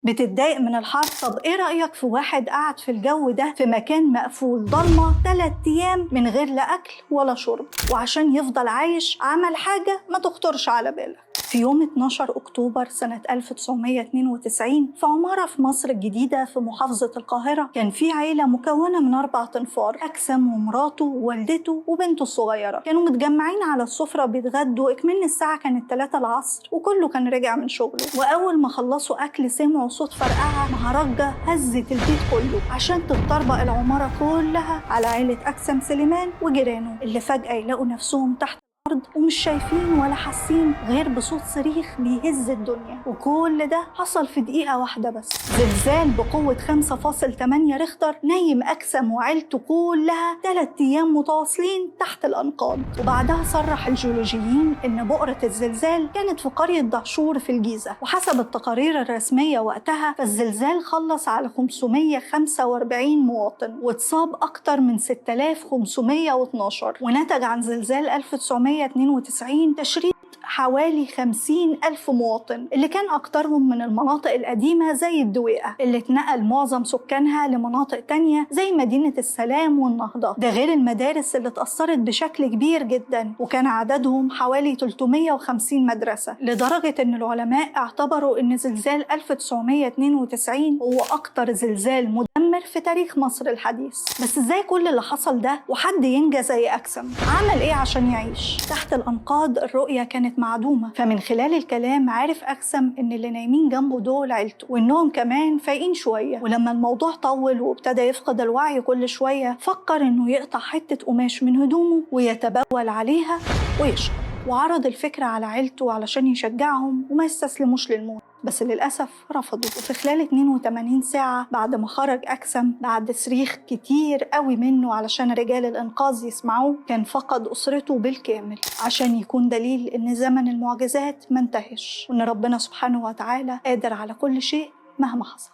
بتتضايق من الحر؟ طب ايه رأيك في واحد قاعد في الجو ده في مكان مقفول ضلمة 3 أيام من غير لا أكل ولا شرب، وعشان يفضل عايش عمل حاجة ما تخطرش على بالك. في يوم 12 أكتوبر سنة 1992 في عمارة في مصر الجديدة في محافظة القاهرة، كان في عيلة مكونة من 4 أنفار، أكسم ومراته ووالدته وبنته الصغيرة. كانوا متجمعين على السفرة بيتغدوا، اكمن الساعة كانت 3 العصر وكله كان راجع من شغله. وأول ما خلصوا أكل سمعوا صوت فرقعة مهرجة هزت البيت كله، عشان تتطربق العمارة كلها على عيلة أكسم سليمان وجيرانه، اللي فجأة يلاقوا نفسهم تحت ومش شايفين ولا حاسين غير بصوت صريخ بيهز الدنيا. وكل ده حصل في دقيقة واحدة بس. زلزال بقوة 5.8 ريختر نيم أكسم وعيلته كلها 3 أيام متواصلين تحت الأنقاض. وبعدها صرح الجيولوجيين إن بؤرة الزلزال كانت في قرية دهشور في الجيزة، وحسب التقارير الرسمية وقتها فالزلزال خلص على 545 مواطن واتصاب أكتر من 6512، ونتج عن زلزال 1992 تشريد حوالي 50,000 مواطن، اللي كان أكترهم من المناطق القديمة زي الدويقة، اللي اتنقل معظم سكانها لمناطق تانية زي مدينة السلام والنهضة. ده غير المدارس اللي اتأثرت بشكل كبير جدا، وكان عددهم حوالي 350 مدرسة، لدرجة إن العلماء اعتبروا إن زلزال 1992 هو أكتر زلزال مدمر في تاريخ مصر الحديث. بس إزاي كل اللي حصل ده وحد ينجى زي أكسم؟ عمل إيه عشان يعيش؟ تحت الأنقاض الرؤية كانت معدومة، فمن خلال الكلام عارف أكسم إن اللي نايمين جنبه دول عيلته، وإنهم كمان فايقين شوية. ولما الموضوع طول وابتدى يفقد الوعي كل شوية، فكر إنه يقطع حتة قماش من هدومه ويتبول عليها ويشرب، وعرض الفكرة على عيلته علشان يشجعهم وما يستسلموش للموت، بس للأسف رفضوا. وفي خلال 82 ساعة بعد ما خرج أكسم بعد صريخ كتير قوي منه علشان رجال الإنقاذ يسمعوه، كان فقد أسرته بالكامل، عشان يكون دليل إن زمن المعجزات ما انتهش، وإن ربنا سبحانه وتعالى قادر على كل شيء مهما حصل.